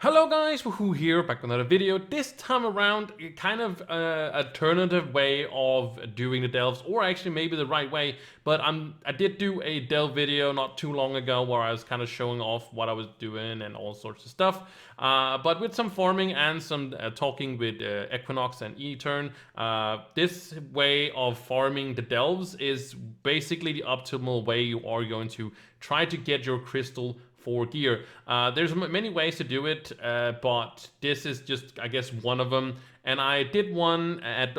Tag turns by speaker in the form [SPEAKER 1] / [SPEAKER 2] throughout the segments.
[SPEAKER 1] Hello guys, Wahoo here, back with another video. This time around, kind of alternative way of doing the delves, or actually maybe the right way. But I did do a delve video not too long ago where I was kind of showing off what I was doing and all sorts of stuff. But with some farming and some talking with Equinox and Etern, this way of farming the delves is basically the optimal way you are going to try to get your crystal for gear. There's many ways to do it, but this is just, I guess, one of them. And I did one at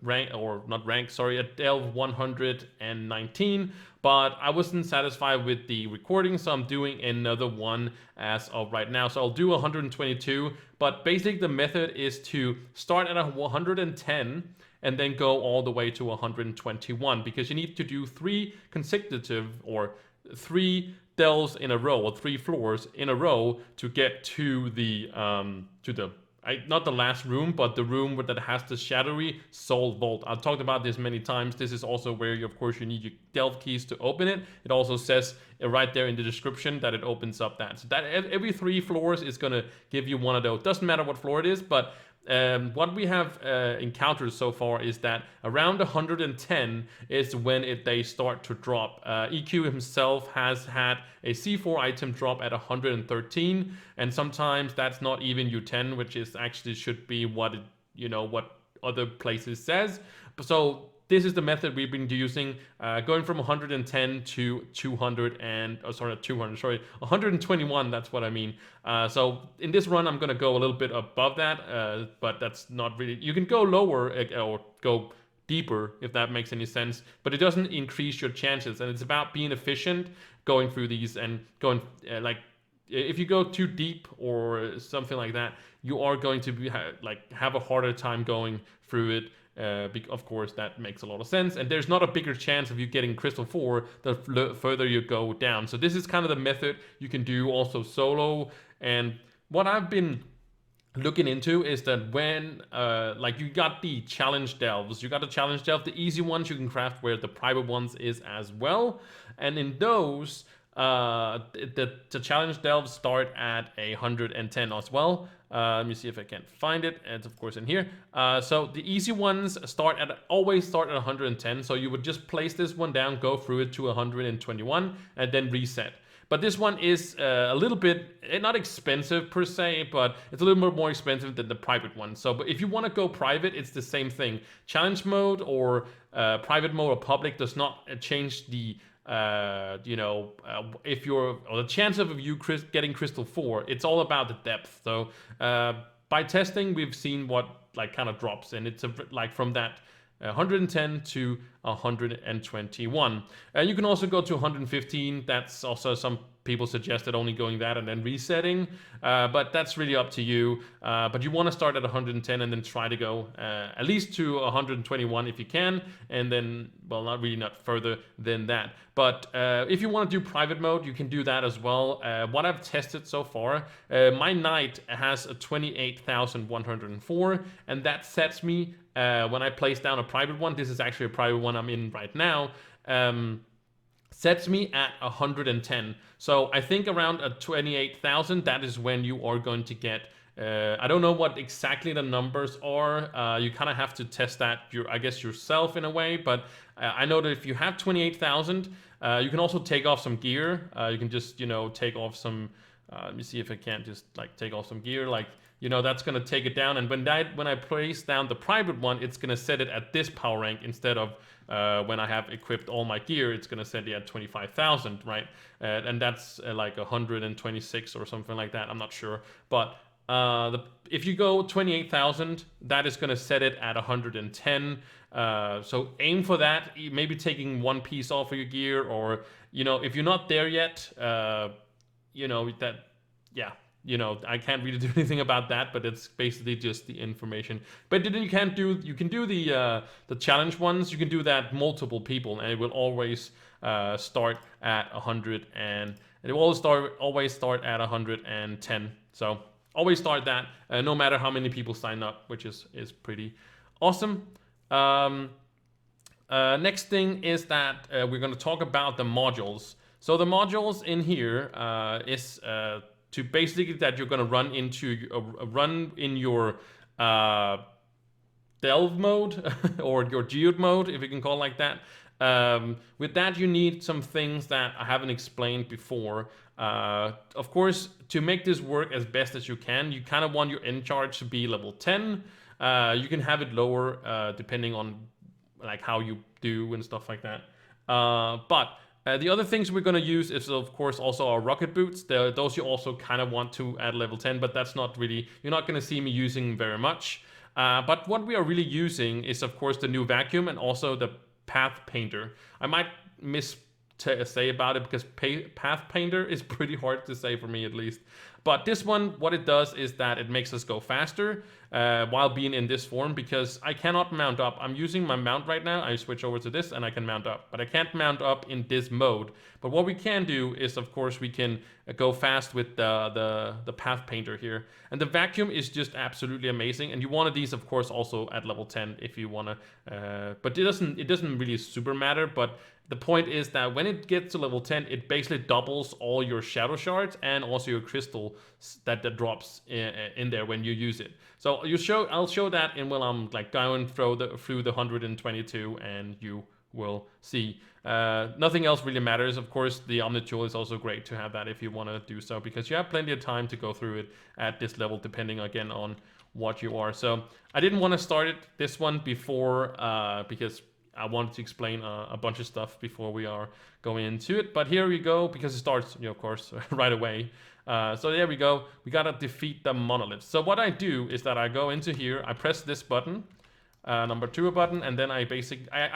[SPEAKER 1] rank, or not rank, sorry, at delve 119, but I wasn't satisfied with the recording, so I'm doing another one as of right now. So I'll do 122, but basically the method is to start at 110 and then go all the way to 121, because you need to do 3 consecutive, or 3 delves in a row, or 3 floors in a row, to get to the not the last room, but the room that has the shadowy soul vault. I've talked about this many times. This is also where you, of course, you need your delve keys to open it. It also says right there in the description that it opens up that. So that every 3 floors is gonna give you one of those. Doesn't matter what floor it is, but what we have encountered so far is that around 110 is when they start to drop. EQ himself has had a C4 item drop at 113, and sometimes that's not even U10, which is actually should be what what other places says. So this is the method we've been using, going from 110 to 200 and, oh, sorry, not 200, sorry, 121, that's what I mean. So in this run, I'm going to go a little bit above that, but that's not really, you can go lower or go deeper, if that makes any sense, but it doesn't increase your chances, and it's about being efficient going through these and going, like, if you go too deep or something like that, you are going to be have a harder time going through it. Of course, that makes a lot of sense, and there's not a bigger chance of you getting crystal 4 the further you go down. So this is kind of the method you can do also solo. And what I've been looking into is that when like you got the challenge delves, the easy ones you can craft, where the private ones is as well, and in those the challenge delves start at 110 as well. Let me see if I can find it. It's of course in here. So the easy ones always start at 110. So you would just place this one down, go through it to 121, and then reset. But this one is a little bit, not expensive per se, but it's a little bit more expensive than the private one. So, but if you want to go private, it's the same thing. Challenge mode or private mode or public does not change the if you're, or the chance of you getting crystal 4. It's all about the depth. So by testing, we've seen what kind of drops, and it's like from that 110 to 121. You can also go to 115. That's also, some people suggested only going that and then resetting, but that's really up to you. But you want to start at 110 and then try to go at least to 121 if you can, and then, well, not further than that. But if you want to do private mode, you can do that as well. What I've tested so far, my knight has a 28,104, and that sets me, when I place down a private one, this is actually a private one I'm in right now, sets me at 110. So I think around a 28,000, that is when you are going to get, I don't know what exactly the numbers are. You kind of have to test that, I guess, yourself in a way. But I know that if you have 28,000, you can also take off some gear. You can just, take off some, let me see if I can't just take off some gear, that's going to take it down. And when I place down the private one, it's going to set it at this power rank instead of when I have equipped all my gear, it's going to set it at 25,000, right? And that's like 126 or something like that. I'm not sure. But if you go 28,000, that is going to set it at 110. So aim for that, maybe taking one piece off of your gear, or, if you're not there yet, I can't really do anything about that, but it's basically just the information. But then you can do the challenge ones. You can do that multiple people, and it will always start at 100, and it will always start at 110. So always start that, no matter how many people sign up, which is pretty awesome. Next thing is that we're going to talk about the modules. So the modules in here is to basically that you're gonna run into run in your delve mode or your geode mode, if you can call it like that. With that, you need some things that I haven't explained before. Of course, to make this work as best as you can, you kind of want your end charge to be level 10. You can have it lower depending on like how you do and stuff like that. But the other things we're going to use is, of course, also our rocket boots. Those you also kind of want to add level 10, but that's not really, you're not going to see me using very much. But what we are really using is, of course, the new vacuum and also the path painter. I might say about it because path painter is pretty hard to say for me, at least. But this one, what it does is that it makes us go faster while being in this form, because I cannot mount up. I'm using my mount right now. I switch over to this and I can mount up, but I can't mount up in this mode. But what we can do is, of course, we can go fast with the path painter here. And the vacuum is just absolutely amazing. And you wanted these, of course, also at level 10 if you want to. But it doesn't really super matter. But the point is that when it gets to level 10, it basically doubles all your shadow shards and also your crystal that drops in there when you use it. So I'll show that in when I'm like going through the 122, and you will see. Nothing else really matters. Of course, the Omni tool is also great to have that if you want to do so, because you have plenty of time to go through it at this level, depending again on what you are. So I didn't want to start this one before because I wanted to explain a bunch of stuff before we are going into it. But here we go, because it starts, of course, right away. So there we go. We gotta defeat the monoliths. So what I do is that I go into here, I press this button, number 2 button, and then I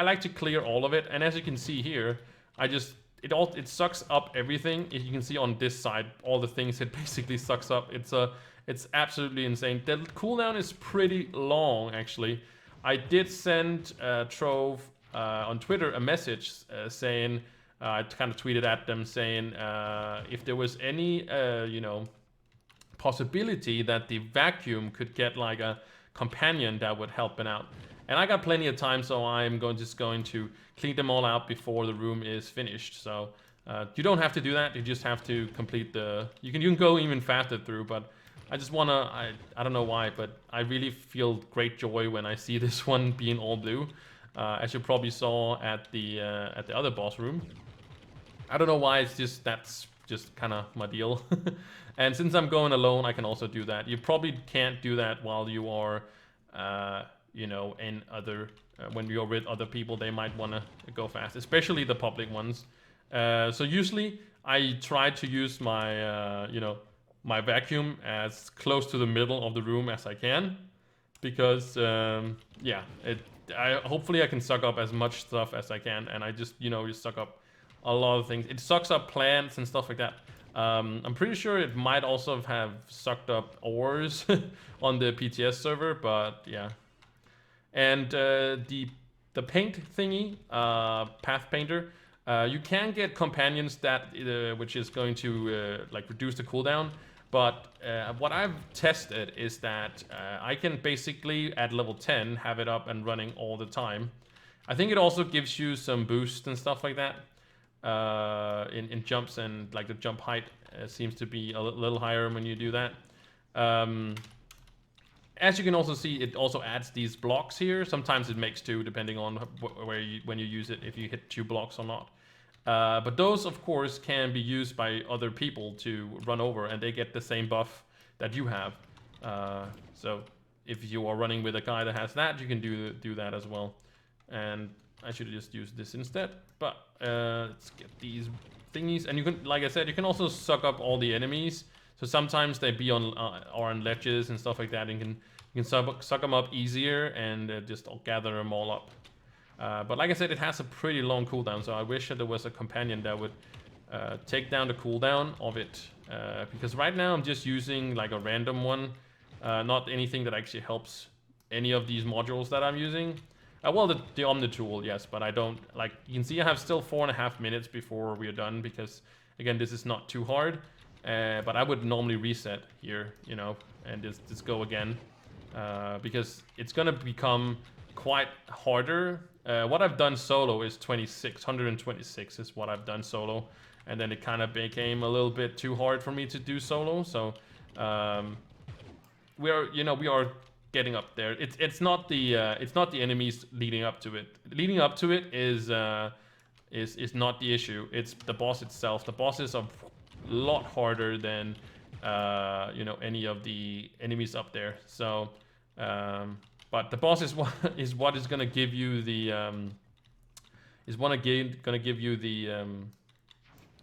[SPEAKER 1] like to clear all of it. And as you can see here, it sucks up everything. If you can see on this side, all the things it basically sucks up. It's absolutely insane. The cooldown is pretty long, actually. I did send Trove on Twitter a message saying, I kind of tweeted at them saying if there was any, possibility that the vacuum could get like a companion that would help it out. And I got plenty of time, so I'm just going to clean them all out before the room is finished. So you don't have to do that. You just have to complete you can go even faster through, but I just wanna, I don't know why, but I really feel great joy when I see this one being all blue, as you probably saw at the other boss room. I don't know why, that's just kind of my deal. And since I'm going alone, I can also do that. You probably can't do that while you are, in other, when you're with other people. They might want to go fast, especially the public ones. So usually I try to use my, my vacuum as close to the middle of the room as I can, because hopefully I can suck up as much stuff as I can, and I just suck up a lot of things. It sucks up plants and stuff like that. I'm pretty sure it might also have sucked up ores on the PTS server, but yeah. And the paint thingy, path painter, you can get companions that which is going to like reduce the cooldown. But what I've tested is that I can basically at level 10 have it up and running all the time. I think it also gives you some boost and stuff like that in jumps, and like the jump height seems to be a little higher when you do that. As you can also see, it also adds these blocks here. Sometimes it makes 2 depending on when you use it, if you hit 2 blocks or not. But those, of course, can be used by other people to run over, and they get the same buff that you have. So if you are running with a guy that has that, you can do that as well. And I should have just used this instead. But let's get these thingies, and you can, like I said, you can also suck up all the enemies. So sometimes they be on ledges and stuff like that, and you can suck them up easier and just gather them all up. But like I said, it has a pretty long cooldown, so I wish that there was a companion that would take down the cooldown of it. Because right now I'm just using like a random one, not anything that actually helps any of these modules that I'm using. Well, the Omni tool, yes, but I don't, like, you can see I have still 4.5 minutes before we are done, because again, this is not too hard. But I would normally reset here, and just go again, because it's gonna become quite harder. What I've done solo is 126 is what I've done solo, and then it kind of became a little bit too hard for me to do solo. So we are getting up there. It's not the enemies leading up to it. Leading up to it is not the issue. It's the boss itself. The bosses are a lot harder than any of the enemies up there. So but the boss is what is gonna give you the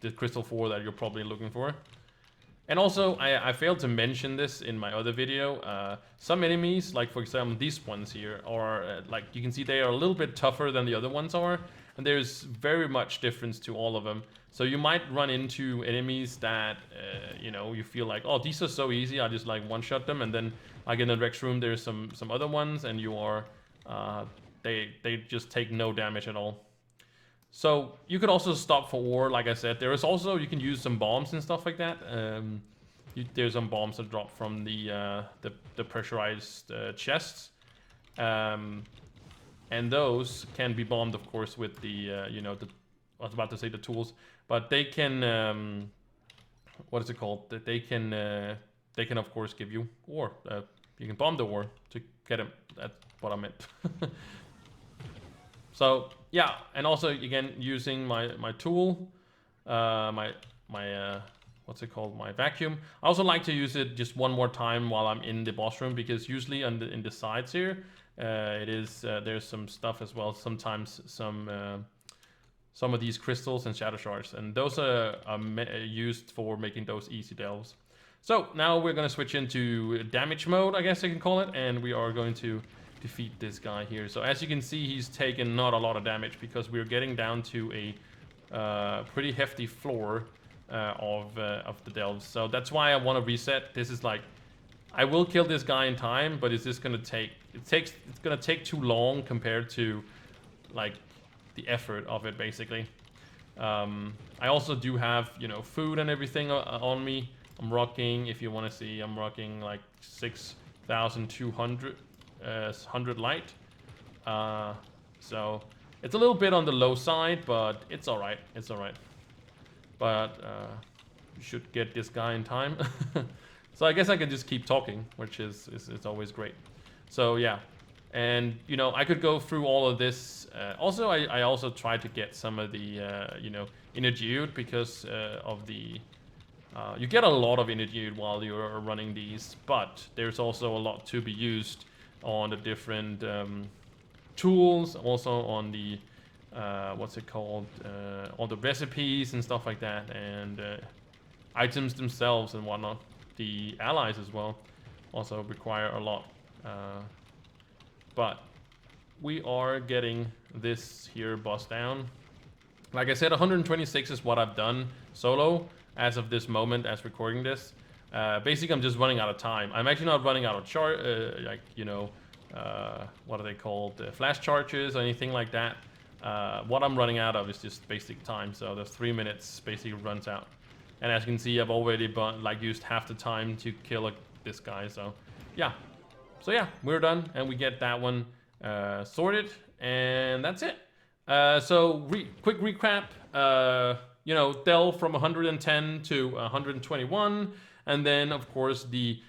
[SPEAKER 1] the crystal 4 that you're probably looking for. And also, I failed to mention this in my other video. Some enemies, like for example these ones here, are like you can see they are a little bit tougher than the other ones are, and there's very much difference to all of them. So you might run into enemies that you feel like, oh, these are so easy, I just like one-shot them, and then like in the Rex room there's some other ones, and you are they just take no damage at all. So you could also stop for ore, like I said. There is also, you can use some bombs and stuff like that. There's some bombs that drop from the pressurized chests, and those can be bombed, of course, with the I was about to say the tools, but they can what is it called? They can of course give you ore. You can bomb the ore to get them. That's what I meant. So yeah, and also again using my tool, my what's it called, my vacuum. I also like to use it just one more time while I'm in the boss room, because usually in the sides here, there's some stuff as well. Sometimes some of these crystals and shadow shards, and those are used for making those easy delves. So now we're gonna switch into damage mode, I guess I can call it, and we are going to defeat this guy here. So as you can see, he's taken not a lot of damage because we're getting down to a pretty hefty floor of the delves. So that's why I want to reset. This is like, I will kill this guy in time, but it's just gonna take it's gonna take too long compared to like the effort of it, basically. I also do have food and everything on me. I'm rocking, if you want to see, I'm rocking like 6,200 100 light. So it's a little bit on the low side, but it's alright. It's alright. But you should get this guy in time. So I guess I can just keep talking, which is always great. So yeah, and I could go through all of this. Also, I also tried to get some of the energy out, because of the you get a lot of energy while you're running these, but there's also a lot to be used on the different tools, also on the what's it called, all the recipes and stuff like that, and items themselves and whatnot. The allies as well also require a lot, but we are getting this here boss down. Like I said, 126 is what I've done solo as of this moment, as recording this. Basically, I'm just running out of time. I'm actually not running out of what are they called? Flash charges or anything like that. What I'm running out of is just basic time. So the 3 minutes basically runs out. And as you can see, I've already used half the time to kill this guy. So yeah. So yeah, we're done, and we get that one sorted, and that's it. So quick recap. Delve from 110 to 121, and then of course the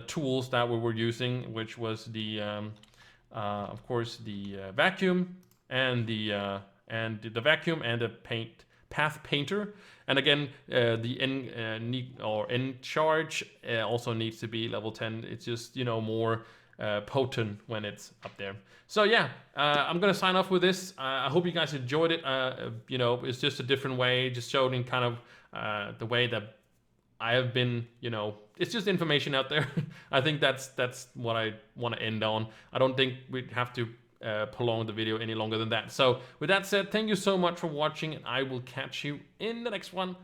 [SPEAKER 1] tools that we were using, which was the of course the vacuum and the vacuum and the path painter. And again, the end charge also needs to be level 10. It's just more potent when it's up there. So yeah, I'm gonna sign off with this. I hope you guys enjoyed it. It's just a different way, just showing kind of the way that I have been, it's just information out there. I think that's what I want to end on. I don't think we'd have to prolong the video any longer than that. So with that said, thank you so much for watching, and I will catch you in the next one.